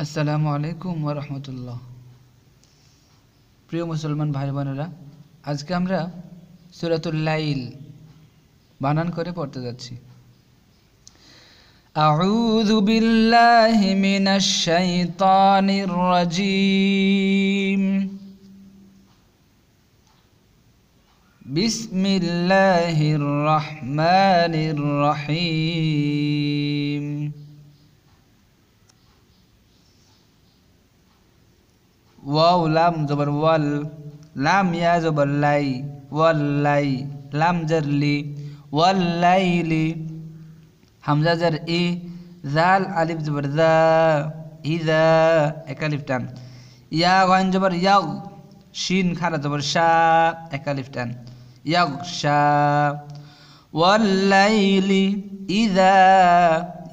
আসসালামু আলাইকুম ওয়া রাহমাতুল্লাহ। প্রিয় মুসলমান ভাই বোনেরা, আজকে আমরা সূরাতুল লাইল বানান করে পড়তে যাচ্ছি। আউযু বিল্লাহি মিনাশ শাইতানির রাজীম। বিসমিল্লাহির রহমানির রহিম। ওয়াও লাম জবর ওয়াল, লাম ইয়া জবর লাই, ওয়াল্লাই, লাম জার লি, ওয়াল্লাইলি, হামজা জার ই, জাল আলিফ জবর জা, ইজা, এক আলিফ টান। ইয়া গাইন জবর ইয়াগ, শিন খারা জবর শা, এক আলিফ টান, ইয়াগশা। ওয়াল্লাইলি ইজা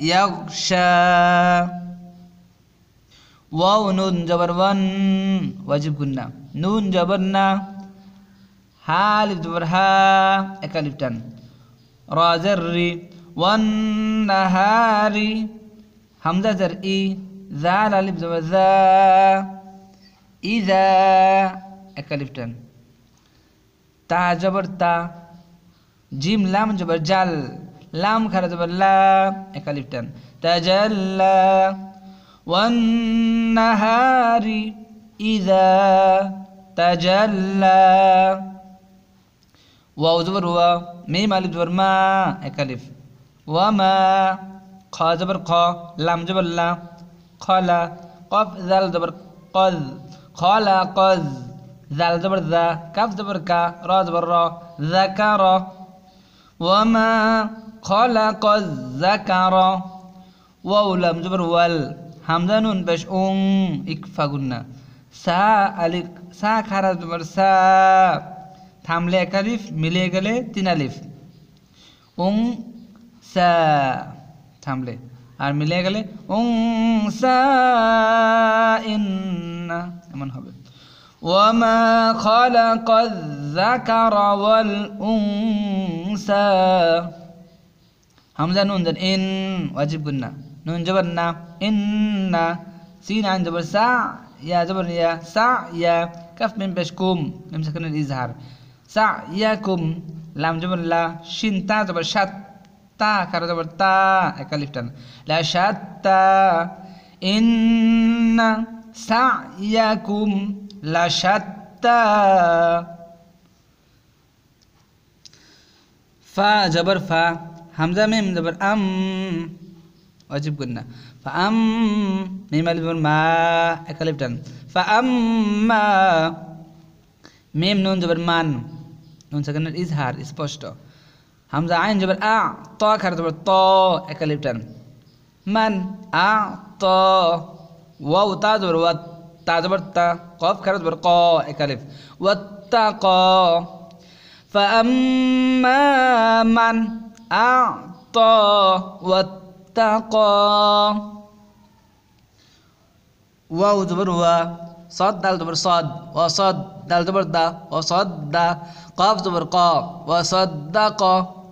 ইয়াগশা। ওয়াও নুন জবর ওয়ান, ওয়াজিব গুন্না, নুন জবর না, হা আলিফ জবর হা, এক আলিফ টান, রা জার রি, ওয়ান নাহারি, হামজা জার ই, জাল আলিফ জবর জা, ইজা, এক আলিফ টান, তা জবর তা, জিম লাম জবর জাল, লাম খারা জবর লা, এক আলিফ টান, তাজাল্লা। والنهار إذا تجلى। واو زبر وا، ميم ألف زبر ما، এক আলিফ, وما، خا زبر قا، لام زبر لا، خلا، قاف ذال زبر قذ، خلا قذ، ذال زبر ذا، كاف زبر كا، را زبر را، ذكر، وما خلق الذكر। واو لام زبر وال، হামজা নুন পেশ উং, ইকফা গুন্না, সা আলিফ, সা খারা জবর সা, থামলে এক আলিফ, মিলিয়ে গেলে তিন আলিফ, উং সা, থামলে, আর মিলিয়ে গেলে উং সা ইন্না, এমন হবে। ওয়ামা খালাকায যাকারা ওয়াল উনসা। হামজা নুন জান ইন, ওয়াজিব গুন্না, নুন জবর না, ইন্না, সিন আইন জবর সা, ইয়া জবর ইয়া, সা ইয়া, কাফ মিম পেশ কুম, মিম সাকিনের ইজহার, সা ইয়াকুম, লাম জবর লা, শিন তা জবর শাত, তা খারা জবর তা, এক আলিফ টান, লা শাত্তা। ইন্না সা'য়াকুম লা শাত্তা। ফা জবর ফা, হামজা মিম জবর আম, ওয়াজিব গুন্না, ফাআম, মিম আলিফ জবর মা, এক আলিফ টান, ফাআম্মা, মিম নুন জবর মান, নুন সাকিনের ইজহার স্পষ্ট, হামজা আইন জবর আ, ত খারা জবর ত, এক আলিফ টান, মান আ ত। ওয়াও তা জবর ওয়াত, তা জবর তা, কফ খারা জবর ক, এক আলিফ, ওয়াত্তাক। ফাআম্মা মান আ'ত ওয়াত্তাক। ওয়াও জবর ওয়া, صاد دال জবর صاد، وصاد دال জবর দা، وصد، قاف জবর ق، وصدق،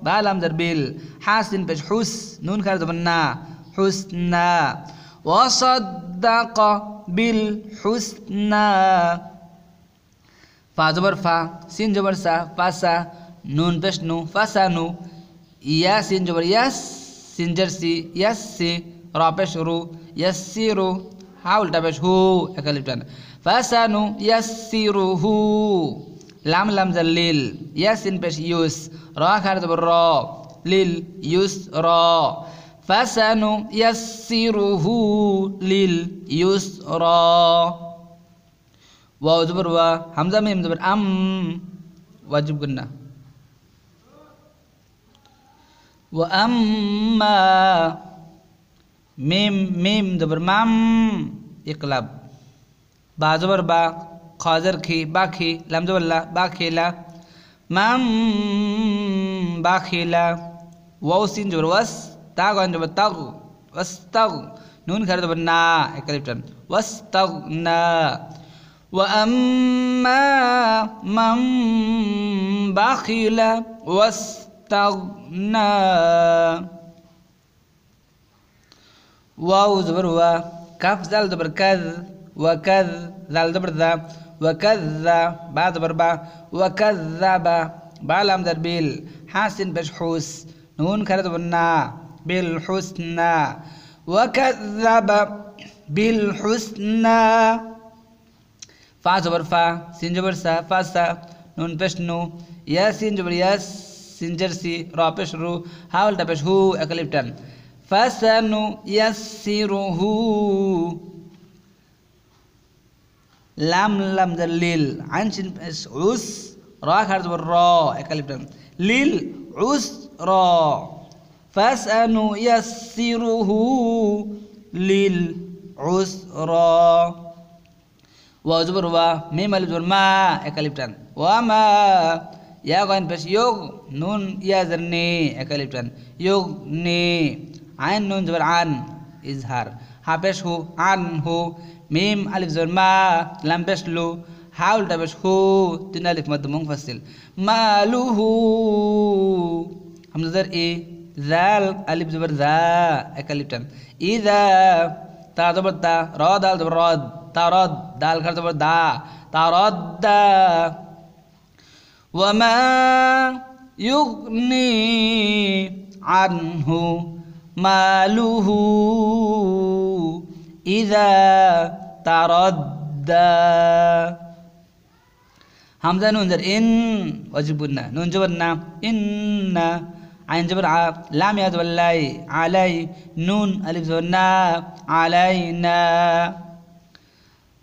বা লাম জার বিল, হাসিন পেশ হুস, নুন খারা জবর না, হুসনা, وصدق بالحسنى। ফা জবর ফা, সিন জবর সা, ফাসা, নুন পেশ নু, ফাসানু, ইয়া সিন জবর ইয়াস, সিন জার সি, ইয়াসসি, রা পেশ রু, ইয়াসসিরু, হা উল্টা পেশ হু, এক আলিফ টান, ফাসানু ইয়াসসিরুহু। লাম লাম জার লিল, ইয়াসিন পেশ ইউস, রা খারা জবর র, লিল ইউস র, ফাসানু ইয়াসসিরুহু লিল ইউস র। ওয়াও জবর ওয়া, হামজা মিম জবর আম, ওয়াজিব গুন্না, ওয়া আম্মা, মিম মিম জবর মাম, ইকলাব, বা জবর বা, খা জার খি, বাখি, লাম জবর লা, বাখিলা, মাম বাখিলা। ওয়াও সিন জবর ওয়াস, তা গান জবর তাগ, ওয়াস্তাগ, নুন খারা জবর না, এক আলিফ টান, ওয়াস্তাগনা। ওয়া আম্মা মান বাখিলা ওয়াস্তাগনা। ওয়াও জবর ওয়া, كاف زال دبر كذ وكذ زال دبر ذا وكذا با دبر با وكذب با لام در بيل حاسن بشحوس نون كرد بنا بالحسنى وكذب بالحسنى فا زبر فا سين جبر سا فاسا نون পেশ নু ইয়া সিন জবর ইয়াস সিন জারসি র পেশ রু হাওলটা পেশ হু একালিফ টান ফাসানু ইয়াসসিরুহু লাম লাম লিল আইন সিন পেশ উস র খার জবর র একালিফ টান লিল উস র ফাসানু ইয়াসসিরুহু লিল উস র واو زبر وا ميم الف زبر ما اكاليف تان وما يا غين بس يوغ نون يا زرني اكاليف تان يوغ ني عين نون زبر عن اظهار ها بس هو عن هو ميم الف زبر ما لام بس لو حاول تبش هو تين الف مد منفصل ماله همزه زر اي ذال الف زبر ذا اكاليف تان اذا تا زبر تا را دال زبر راد ترد دال كر زبر دا ترد وما يغني عنه ماله إذا تردى همزة نون زر إن وجبنا نون جبرنا إن عين جبر ع لام يا زبر لاي علي نون ألف زبرنا علينا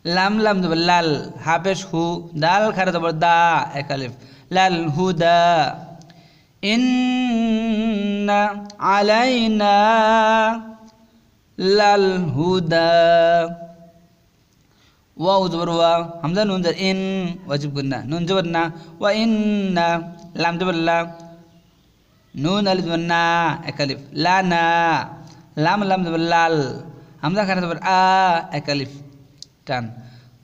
লাম লাম জবর লাল হাফেশ হু দাল খারা জবর দা এক আলিফ লাল হুদা ইন্না আলাইনা লাল হুদা ওয়াও জবর ওয়া হামজা নুন জবর ইন ওয়াজিব গুন্না নুন জবর না ওয়া ইন্না লাম জবর লা নুন আলিফ জবর না এক আলিফ লানা লাম লাম জবর লাল হামজা খারা জবর আ এক আলিফ টান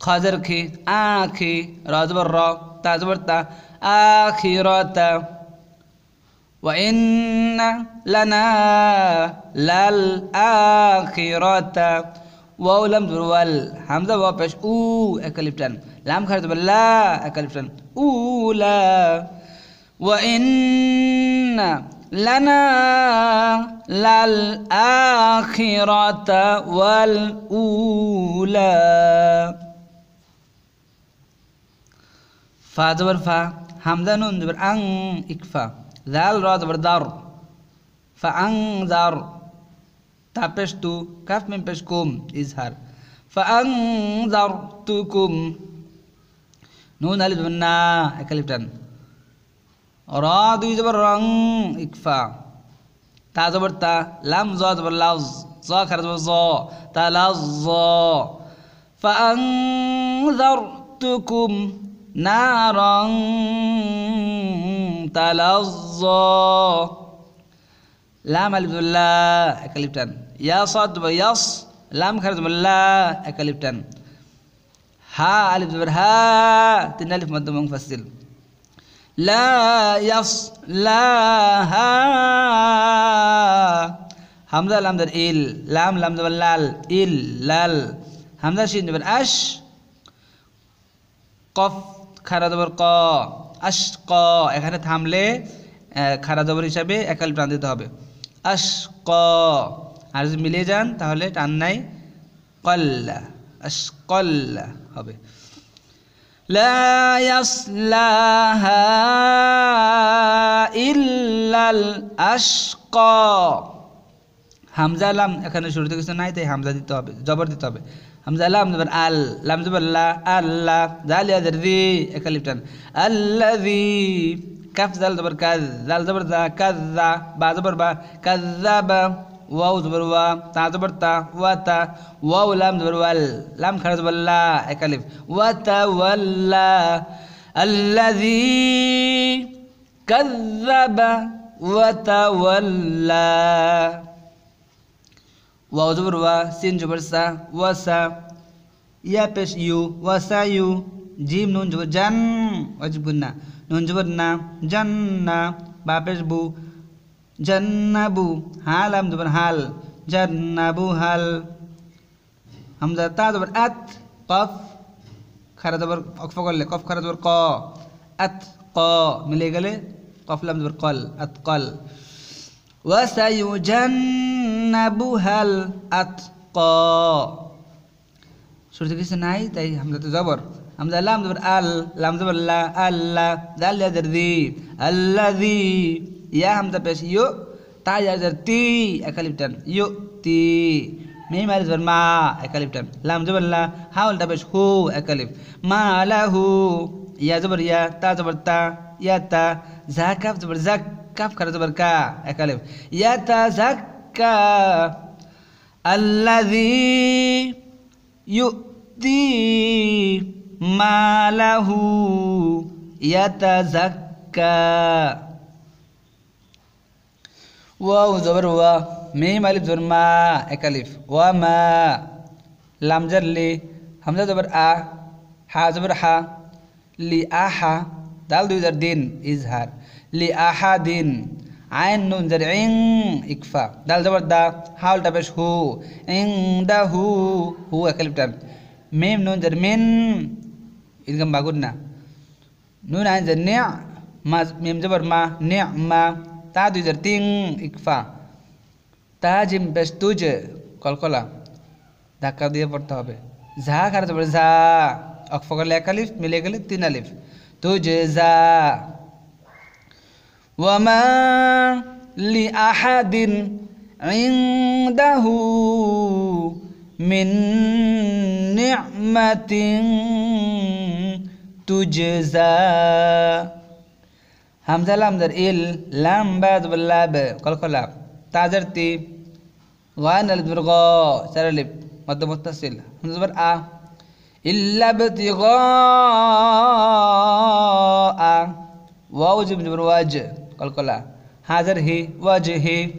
খাজর খি আখি রা জবর র তা জবর তা আখিরাতা ওয়া ইন্না লানা লাল আখিরাতা ওয়াও লাম জবর ওয়াল হামজা ওয়া পেশ উ একালিফ টান লাম খাজর জবর লা একালিফ টান উলা ওয়া ইন্না লানা লাল আখিরাতা ওয়াল উলা ফা জবর ফা হামজা নুন জবর আং ইকফা জাল রা জবর দার ফা আং জার তা পেশ তু কাফ মিম পেশ কুম ইজহার ফা আং জার তুকুম নুন আলিফ জবর না একালিফ টান রা দুই জবর রং ইকফা তা জবর তা লাম জ জবর লাজ জ খার জবর জ তা লাজ জ ফা আং জার তুকুম নারং তালাজ্জা লাম আলিফ জবর লা একালিফ টান ইয়া সাদ জবর ইয়াস লাম খার জবর লা একালিফ টান হা আলিফ জবর হা তিন আলিফ মধ্য মুনফাসিল লা ইয়াস লা হা হামজা লাম জবর ইল লাম লাম জবর লাল ইল লাল হামজা শিন জবর আশ কফ খারা জবর ক আশক এখানে থামলে খারা জবর হিসাবে একাল টান দিতে হবে আশক আর যদি মিলিয়ে যান তাহলে টান নাই কল্লা আশকল্লা হবে লা ইয়াসলাহা ইল্লাল আশকা হামজা লাম এখানে শুরুতে কিছু নাই তাই হামজা দিতে হবে জবর দিতে হবে হামজা লাম জবর আল লাম জবর লা আল্লাহ জাল ইয়া জারজি একালিফ টান আল্লাযী কাফ জাল জবর কাজ জাল জবর জা কাযযা বা জবর বা কাযযাবা ওয়াও জবর ওয়া তা জবর তা ওয়া তা ওয়াও লাম জবর ওয়াল লাম খারা জবর লা একালিফ ওয়া তাওয়াল্লা আল্লাযী কাযযাবা ওয়া তাওয়াল্লা ওয়াও জবর ওয়া সিন জবর সা ওয়াসা ইয়া পেশ ইউ ওয়াসা ইউ জিম নুন জবর জান ওয়াজিব গুন্না নুন জবর না জান্না বা পেশ বু জান্নাবু হা লাম জবর হাল জান্নাবু হাল হামজা তা জবর আত কফ খারা জবর অক্ফ করলে কফ খারা জবর ক আত ক মিলে গেলে কফ লাম জবর কল আত কল ওয়াসায়ুজান্নাবুহাল আতকা শুরুতে কিছু নাই তাই হামজা তো জবর হামজা লাম জবর আল লাম জবর লা আল্লাহ দাল ইয়া জবর দি আল্লাযী ইয়া হামজা পেশ ইউ তা ইয়া জবর তি এক আলিফ টান ইউ তি মিম আলিফ জবর মা এক আলিফ টান লাম জবর লা হা উল্টা পেশ হু এক আলিফ মা লাহু ইয়া জবর ইয়া তা জবর তা ইয়া তা জা কাফ জবর জাক কাফ খারা জবর কা এক আলিফ ইয়াতাযাক্কা আল্লাযী ইউতি মালাহু ইয়াতাযাক্কা ওয়াও জবর ওয়া মিম আলিফ জবর মা এক আলিফ ওয়া মা লাম জার লি হামজা জবর আ হা জবর হা লি আহা দাল দুই জার দিন ইজহার লি আহাদিন আইন নুন জার ইং ইকফা দাল জবর দা হা উল্টা পেশ হু ইং দা হু হু এক আলিফ টান মিম নুন জার মিন ইদগাম বাগুন না নুন আইন জার নি মা মিম জবর মা নি মা তা দুই জার তিং ইকফা তা জিম পেশ তুজ কলকলা ধাক্কা দিয়ে পড়তে হবে ঝা খারা জবর ঝা অক্ফ করলে এক আলিফ মিলে গেলে তিন আলিফ তুজ যা وما لأحد عنده من نعمة تجزى همزة لام در إل لام بعد باللاب قلقلا تاجر تي غان البرغا سر لب مد متصل همزة بر آ إلا ابتغاء واو جب جبر واج قلقلا حاضر هي واجه هي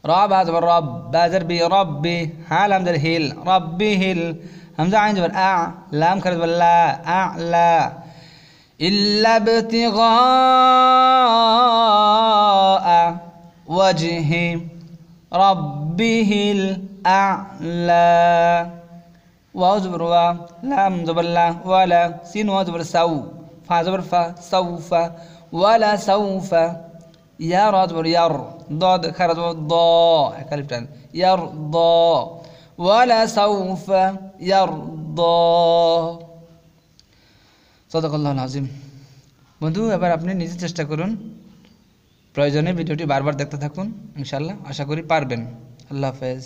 راب هذا الرب بازر بي ربي حال همزة هيل ربي هيل همزة عين جبر أع لام كرز بالله أعلى إلا ابتغاء وجه ربه الأعلى واو جبر وا لام جبر لا ولا سين واو جبر سو فا جبر فا سوف ولا سوف يا را جبر ير ضاد خرج ضاء كلمتان يرضى ولا سوف يرضى صدق الله العظيم বন্ধু এবার আপনি নিজে চেষ্টা করুন প্রয়োজনে ভিডিওটি বারবার দেখতে থাকুন ইনশাআল্লাহ আশা করি পারবেন আল্লাহ হাফেজ